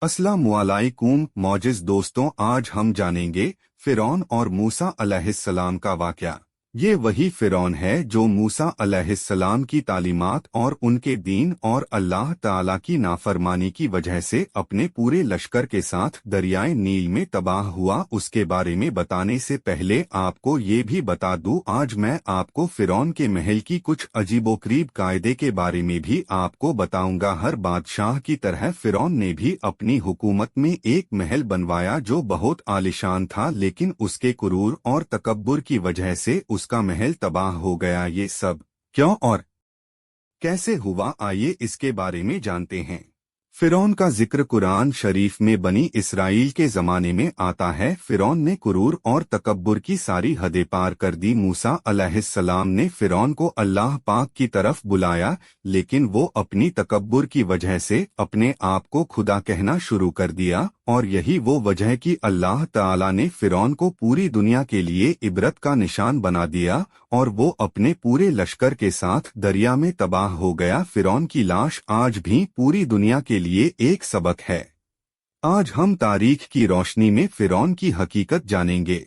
अस्सलामुअलैकुम मौजिज़ दोस्तों, आज हम जानेंगे फ़िरौन और मूसा अलैहिस्सलाम का वाक़या। ये वही फ़िरौन है जो मूसा अलैहिस्सलाम की तालीमात और उनके दीन और अल्लाह ताला की नाफरमानी की वजह से अपने पूरे लश्कर के साथ दरियाए नील में तबाह हुआ। उसके बारे में बताने से पहले आपको ये भी बता दूं, आज मैं आपको फ़िरौन के महल की कुछ अजीबोगरीब कायदे के बारे में भी आपको बताऊंगा। हर बादशाह की तरह फ़िरौन ने भी अपनी हुकूमत में एक महल बनवाया जो बहुत आलिशान था, लेकिन उसके गुरूर और तकब्बुर की वजह से उसका महल तबाह हो गया। ये सब क्यों और कैसे हुआ, आइए इसके बारे में जानते हैं। फ़िरौन का जिक्र कुरान शरीफ में बनी इसराइल के ज़माने में आता है। फ़िरौन ने गुरूर और तकब्बुर की सारी हदें पार कर दी। मूसा अलैहिस्सलाम ने फ़िरौन को अल्लाह पाक की तरफ बुलाया, लेकिन वो अपनी तकब्बुर की वजह से अपने आप को खुदा कहना शुरू कर दिया, और यही वो वजह कि अल्लाह ताला ने फ़िरौन को पूरी दुनिया के लिए इबरत का निशान बना दिया और वो अपने पूरे लश्कर के साथ दरिया में तबाह हो गया। फ़िरौन की लाश आज भी पूरी दुनिया के लिए एक सबक है। आज हम तारीख की रोशनी में फ़िरौन की हकीकत जानेंगे।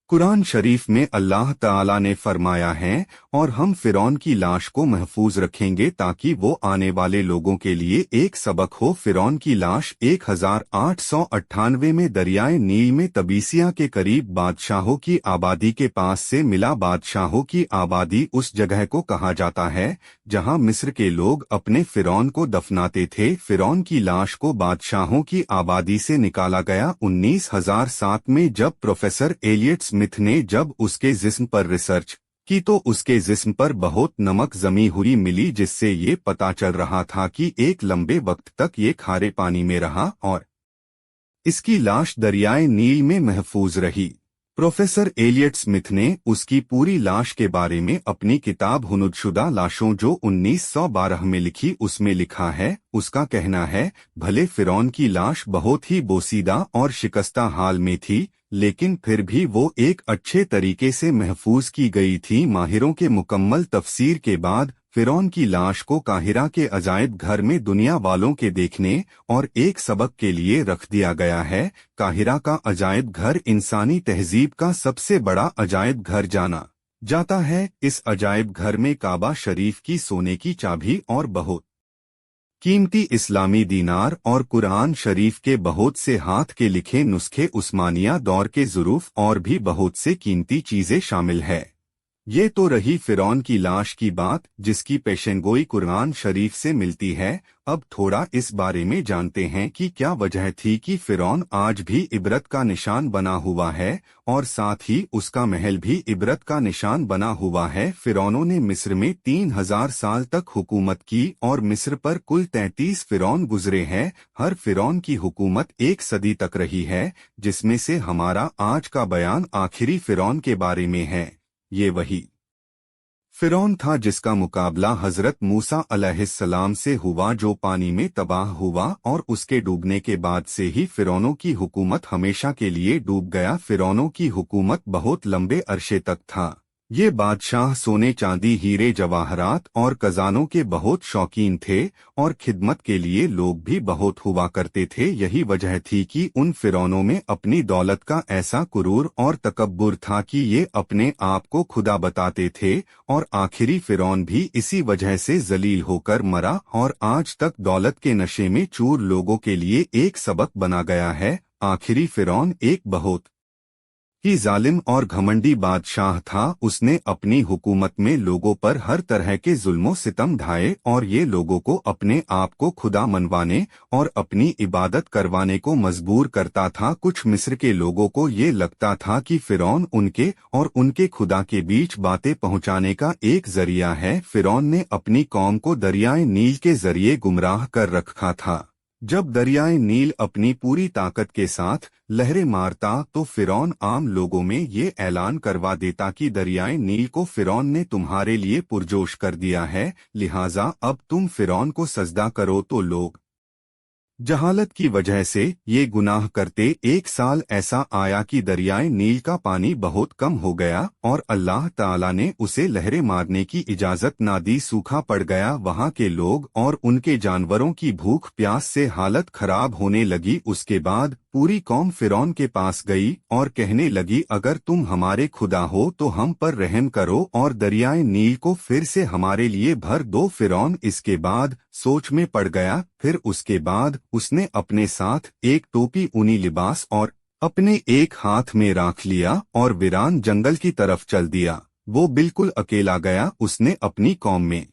कुरान शरीफ में अल्लाह ताला ने फरमाया है, और हम फ़िरौन की लाश को महफूज रखेंगे ताकि वो आने वाले लोगों के लिए एक सबक हो। फ़िरौन की लाश 1898 में दरियाए नील में तबीसिया के करीब बादशाहों की आबादी के पास से मिला। बादशाहों की आबादी उस जगह को कहा जाता है जहां मिस्र के लोग अपने फ़िरौन को दफनाते थे। फ़िरौन की लाश को बादशाहों की आबादी से निकाला गया 1907 में, जब प्रोफेसर एलियट स्मिथ ने जब उसके जिस्म पर रिसर्च की तो उसके जिस्म पर बहुत नमक जमी हुई मिली, जिससे ये पता चल रहा था कि एक लंबे वक्त तक ये खारे पानी में रहा और इसकी लाश दरियाए नील में महफूज रही। प्रोफेसर एलियट स्मिथ ने उसकी पूरी लाश के बारे में अपनी किताब हुनुदशुदा लाशों जो 1912 में लिखी, उसमें लिखा है। उसका कहना है, भले फ़िरौन की लाश बहुत ही बोसीदा और शिकस्ता हाल में थी, लेकिन फिर भी वो एक अच्छे तरीके से महफूज की गई थी। माहिरों के मुकम्मल तफसीर के बाद फ़िरौन की लाश को काहिरा के अजायब घर में दुनिया वालों के देखने और एक सबक के लिए रख दिया गया है। काहिरा का अजायब घर इंसानी तहजीब का सबसे बड़ा अजायब घर जाना जाता है। इस अजायब घर में काबा शरीफ की सोने की चाबी और बहुत कीमती इस्लामी दीनार और कुरान शरीफ के बहुत से हाथ के लिखे नुस्खे, उस्मानिया दौर के ज़ुरूफ और भी बहुत से कीमती चीज़ें शामिल है। ये तो रही फ़िरौन की लाश की बात, जिसकी पेशेंगोई कुरान शरीफ से मिलती है। अब थोड़ा इस बारे में जानते हैं कि क्या वजह थी कि फ़िरौन आज भी इबरत का निशान बना हुआ है और साथ ही उसका महल भी इबरत का निशान बना हुआ है। फ़िरौनों ने मिस्र में 3000 साल तक हुकूमत की और मिस्र पर कुल 33 फ़िरौन गुजरे हैं। हर फ़िरौन की हुकूमत एक सदी तक रही है, जिसमें से हमारा आज का बयान आखिरी फ़िरौन के बारे में है। ये वही फ़िरौन था जिसका मुकाबला हज़रत मूसा अलैहिस्सलाम से हुआ, जो पानी में तबाह हुआ और उसके डूबने के बाद से ही फ़िरौनों की हुकूमत हमेशा के लिए डूब गया। फ़िरौनों की हुकूमत बहुत लंबे अरसे तक था। ये बादशाह सोने चांदी हीरे जवाहरात और खजानों के बहुत शौकीन थे और खिदमत के लिए लोग भी बहुत हुआ करते थे। यही वजह थी कि उन फ़िरौनों में अपनी दौलत का ऐसा गुरूर और तकब्बुर था कि ये अपने आप को खुदा बताते थे, और आखिरी फ़िरौन भी इसी वजह से जलील होकर मरा और आज तक दौलत के नशे में चूर लोगों के लिए एक सबक बना गया है। आखिरी फ़िरौन एक बहुत ही जालिम और घमंडी बादशाह था। उसने अपनी हुकूमत में लोगों पर हर तरह के जुल्मों सितम ढाए और ये लोगों को अपने आप को खुदा मनवाने और अपनी इबादत करवाने को मजबूर करता था। कुछ मिस्र के लोगों को ये लगता था कि फ़िरौन उनके और उनके खुदा के बीच बातें पहुंचाने का एक जरिया है। फ़िरौन ने अपनी कौम को दरियाए नील के जरिए गुमराह कर रखा था। जब दरियाए नील अपनी पूरी ताकत के साथ लहरें मारता तो फ़िरौन आम लोगों में ये ऐलान करवा देता कि दरियाए नील को फ़िरौन ने तुम्हारे लिए पुरजोश कर दिया है, लिहाजा अब तुम फ़िरौन को सजदा करो। तो लोग जहालत की वजह से ये गुनाह करते 1 साल ऐसा आया कि दरियाए नील का पानी बहुत कम हो गया और अल्लाह ताला ने उसे लहरें मारने की इजाजत ना दी। सूखा पड़ गया। वहाँ के लोग और उनके जानवरों की भूख प्यास से हालत खराब होने लगी। उसके बाद पूरी कौम फिरौन के पास गई और कहने लगी, अगर तुम हमारे खुदा हो तो हम पर रहम करो और दरियाए नील को फिर से हमारे लिए भर दो। फिरौन इसके बाद सोच में पड़ गया। फिर उसके बाद उसने अपने साथ एक टोपी ऊनी लिबास और अपने एक हाथ में राख लिया और वीरान जंगल की तरफ चल दिया। वो बिल्कुल अकेला गया। उसने अपनी कौम में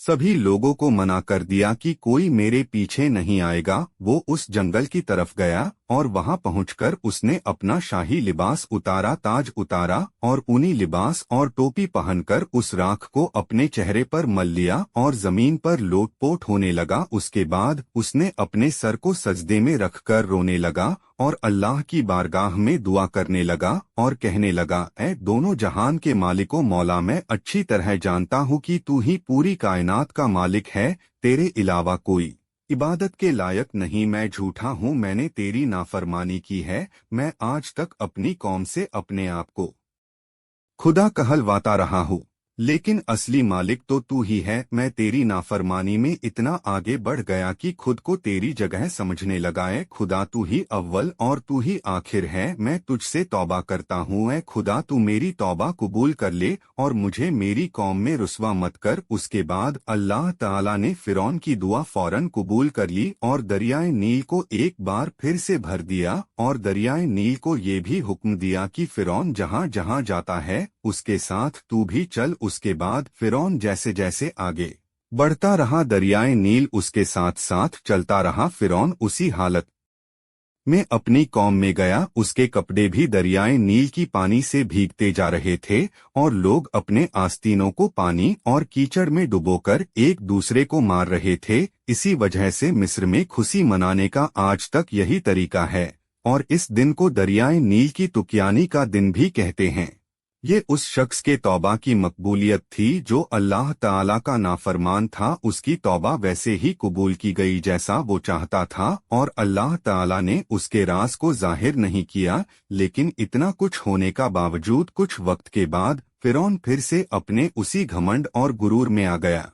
सभी लोगों को मना कर दिया कि कोई मेरे पीछे नहीं आएगा। वो उस जंगल की तरफ गया और वहां पहुंचकर उसने अपना शाही लिबास उतारा, ताज उतारा और ऊनी लिबास और टोपी पहनकर उस राख को अपने चेहरे पर मल लिया और जमीन पर लोटपोट होने लगा। उसके बाद उसने अपने सर को सजदे में रखकर रोने लगा और अल्लाह की बारगाह में दुआ करने लगा और कहने लगा, ऐ दोनों जहान के मालिको मौला, मैं अच्छी तरह जानता हूँ कि तू ही पूरी कायनात का मालिक है, तेरे अलावा कोई इबादत के लायक नहीं। मैं झूठा हूँ, मैंने तेरी नाफरमानी की है। मैं आज तक अपनी कौम से अपने आप को खुदा कहलवाता रहा हूँ, लेकिन असली मालिक तो तू ही है। मैं तेरी नाफरमानी में इतना आगे बढ़ गया कि खुद को तेरी जगह समझने लगा। है खुदा, तू ही अव्वल और तू ही आखिर है। मैं तुझसे तौबा करता हूँ। ऐ खुदा, तू मेरी तौबा कबूल कर ले और मुझे मेरी कौम में रुस्वा मत कर। उसके बाद अल्लाह ताला ने फिरौन की दुआ फौरन कबूल कर ली और दरियाए नील को एक बार फिर से भर दिया और दरियाए नील को ये भी हुक्म दिया कि फिरौन जहाँ जहाँ जाता है उसके साथ तू भी चल। उसके बाद फिरौन जैसे जैसे आगे बढ़ता रहा, दरियाए नील उसके साथ साथ चलता रहा। फिरौन उसी हालत में अपनी कौम में गया। उसके कपड़े भी दरियाए नील की पानी से भीगते जा रहे थे और लोग अपने आस्तीनों को पानी और कीचड़ में डुबोकर एक दूसरे को मार रहे थे। इसी वजह से मिस्र में खुशी मनाने का आज तक यही तरीका है और इस दिन को दरियाए नील की तुकयानी का दिन भी कहते हैं। ये उस शख्स के तौबा की मकबूलियत थी जो अल्लाह ताला का नाफरमान था। उसकी तौबा वैसे ही कबूल की गई जैसा वो चाहता था और अल्लाह ताला ने उसके राज को जाहिर नहीं किया। लेकिन इतना कुछ होने का बावजूद कुछ वक्त के बाद फिरौन फिर से अपने उसी घमंड और गुरूर में आ गया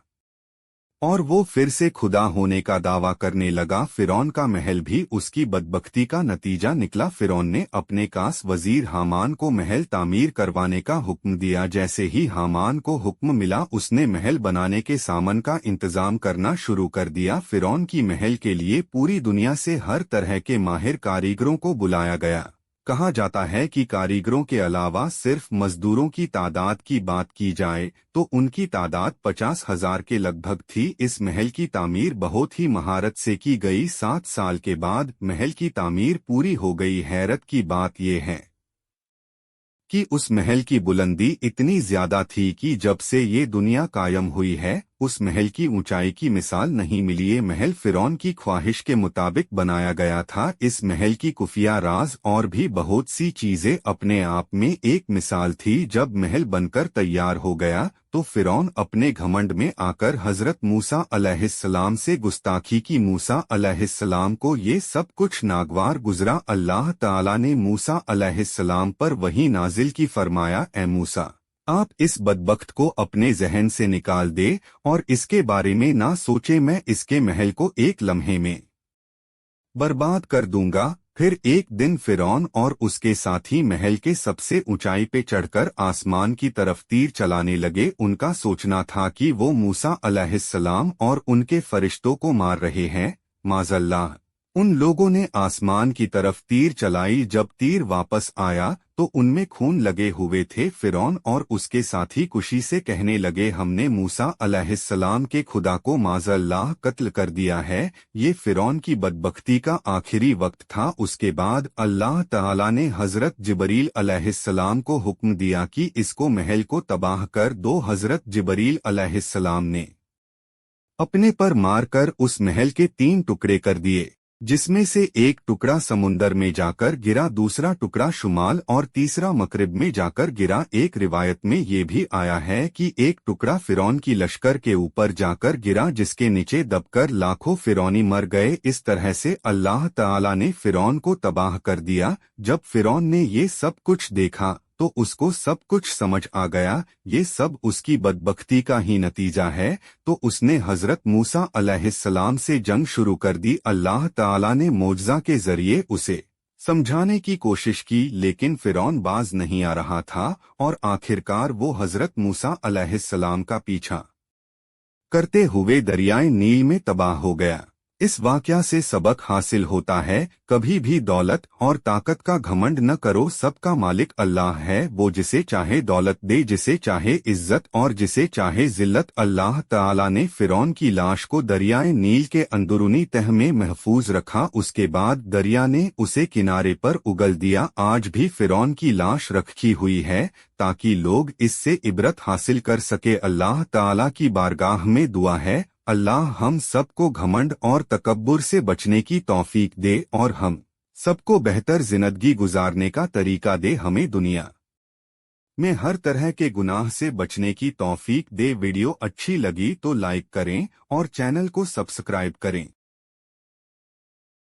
और वो फिर से खुदा होने का दावा करने लगा। फिरौन का महल भी उसकी बदबख्ती का नतीजा निकला। फिरौन ने अपने कास वजीर हामान को महल तामीर करवाने का हुक्म दिया। जैसे ही हामान को हुक्म मिला उसने महल बनाने के सामान का इंतजाम करना शुरू कर दिया। फिरौन की महल के लिए पूरी दुनिया से हर तरह के माहिर कारीगरों को बुलाया गया। कहा जाता है कि कारीगरों के अलावा सिर्फ मजदूरों की तादाद की बात की जाए तो उनकी तादाद 50,000 के लगभग थी। इस महल की तामीर बहुत ही महारत से की गई। 7 साल के बाद महल की तामीर पूरी हो गई। हैरत की बात यह है कि उस महल की बुलंदी इतनी ज्यादा थी कि जब से ये दुनिया कायम हुई है उस महल की ऊंचाई की मिसाल नहीं मिली। ये महल फिरौन की ख्वाहिश के मुताबिक बनाया गया था। इस महल की खुफिया राज और भी बहुत सी चीजें अपने आप में एक मिसाल थी। जब महल बनकर तैयार हो गया तो फिरौन अपने घमंड में आकर हजरत मूसा अलैहिस्सलाम से गुस्ताखी की। मूसा अलैहिस्सलाम को ये सब कुछ नागवार गुजरा। अल्लाह ताला ने मूसा अलैहिस्सलाम पर वही नाजिल की, फरमाया, ए मूसा, आप इस बदबख्त को अपने जहन से निकाल दे और इसके बारे में ना सोचे। मैं इसके महल को एक लम्हे में बर्बाद कर दूंगा। फिर एक दिन फिरौन और उसके साथी महल के सबसे ऊंचाई पे चढ़कर आसमान की तरफ तीर चलाने लगे। उनका सोचना था कि वो मूसा अलैहिस्सलाम और उनके फरिश्तों को मार रहे हैं। माज़अल्लाह, उन लोगों ने आसमान की तरफ तीर चलाई। जब तीर वापस आया तो उनमें खून लगे हुए थे। फिरौन और उसके साथी खुशी से कहने लगे, हमने मूसा अलैहिस्सलाम के खुदा को माज़अल्लाह कत्ल कर दिया है। ये फिरौन की बदबख्ती का आखिरी वक्त था। उसके बाद अल्लाह ताला ने हजरत जिबरील अलैहिस्सलाम को हुक्म दिया कि इसको महल को तबाह कर दो। हजरत जिबरील अलैहिस्सलाम ने अपने पर मारकर उस महल के 3 टुकड़े कर दिए। जिसमें से एक टुकड़ा समुंदर में जाकर गिरा, दूसरा टुकड़ा शुमाल और तीसरा मकरिब में जाकर गिरा। एक रिवायत में ये भी आया है कि एक टुकड़ा फिरौन की लश्कर के ऊपर जाकर गिरा, जिसके नीचे दबकर लाखों फिरौनी मर गए। इस तरह से अल्लाह ताला ने फिरौन को तबाह कर दिया। जब फिरौन ने ये सब कुछ देखा तो उसको सब कुछ समझ आ गया, ये सब उसकी बदबख्ती का ही नतीजा है। तो उसने हजरत मूसा अलैहिस्सलाम से जंग शुरू कर दी। अल्लाह ताला ने मोजज़ा के जरिए उसे समझाने की कोशिश की, लेकिन फिरौन बाज नहीं आ रहा था और आखिरकार वो हजरत मूसा अलैहिस्सलाम का पीछा करते हुए दरियाए नील में तबाह हो गया। इस वाकया से सबक हासिल होता है, कभी भी दौलत और ताकत का घमंड न करो। सबका मालिक अल्लाह है, वो जिसे चाहे दौलत दे, जिसे चाहे इज्जत और जिसे चाहे जिल्लत। अल्लाह ताला ने फिरौन की लाश को दरियाए नील के अंदरूनी तह में महफूज रखा। उसके बाद दरिया ने उसे किनारे पर उगल दिया। आज भी फिरौन की लाश रखी हुई है ताकि लोग इससे इबरत हासिल कर सके। अल्लाह ताला की बारगाह में दुआ है, अल्लाह हम सबको घमंड और तकब्बुर से बचने की तौफीक दे और हम सबको बेहतर जिंदगी गुजारने का तरीका दे। हमें दुनिया में हर तरह के गुनाह से बचने की तौफीक दे। वीडियो अच्छी लगी तो लाइक करें और चैनल को सब्सक्राइब करें।